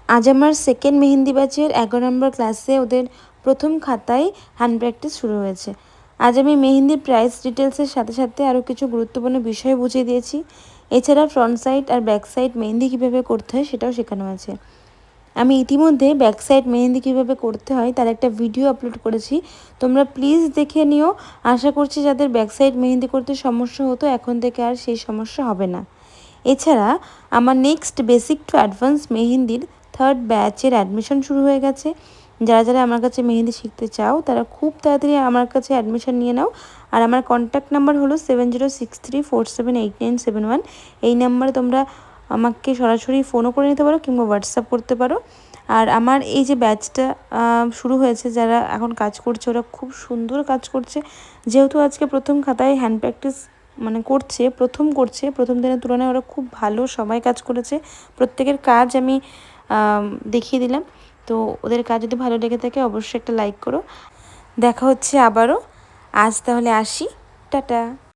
আজ আমার সেকেন্ড মেহেন্দি ব্যাচের 11 নম্বর ক্লাসে ওদের প্রথম খাতায় হ্যান্ড প্র্যাকটিস শুরু হয়েছে। আজ আমি মেহেন্দির প্রাইস ডিটেলসের সাথে সাথে আরও কিছু গুরুত্বপূর্ণ বিষয় বুঝিয়ে দিয়েছি। এছাড়া ফ্রন্ট সাইড আর ব্যাক সাইড মেহেন্দি কীভাবে করতে হয় সেটাও শেখানো আছে। আমি ইতিমধ্যে ব্যাক সাইড মেহেন্দি কীভাবে করতে হয় তার একটা ভিডিও আপলোড করেছি, তোমরা প্লিজ দেখে নিও। আশা করছি যাদের ব্যাক সাইড মেহেন্দি করতে সমস্যা হতো এখন থেকে আর সেই সমস্যা হবে না। এছাড়া আমার নেক্সট বেসিক টু অ্যাডভান্স মেহেন্দির 3rd ব্যাচের অ্যাডমিশন শুরু হয়ে গেছে। যারা যারা আমার কাছে মেহেন্দি শিখতে চাও তারা খুব তাড়াতাড়ি আমার কাছে অ্যাডমিশন নিয়ে নাও। আর আমার কন্ট্যাক্ট নাম্বার হলো 7063478971। এই নাম্বারে তোমরা আমাকে সরাসরি ফোনও করে নিতে পারো কিংবা হোয়াটসঅ্যাপ করতে পারো। আর আমার এই যে ব্যাচটা শুরু হয়েছে, যারা এখন কাজ করছে ওরা খুব সুন্দর কাজ করছে। যেহেতু আজকে প্রথম খাতায় হ্যান্ড প্র্যাকটিস প্রথম দিনের তুলনায় ওরা খুব ভালো সবাই কাজ করেছে। প্রত্যেকের কাজ আমি দেখিয়ে দিলাম। তো ওদের কাজ যদি ভালো লেগে থাকে অবশ্যই একটা লাইক করো। দেখা হচ্ছে আবারও। আজ তাহলে আসি, টাটা।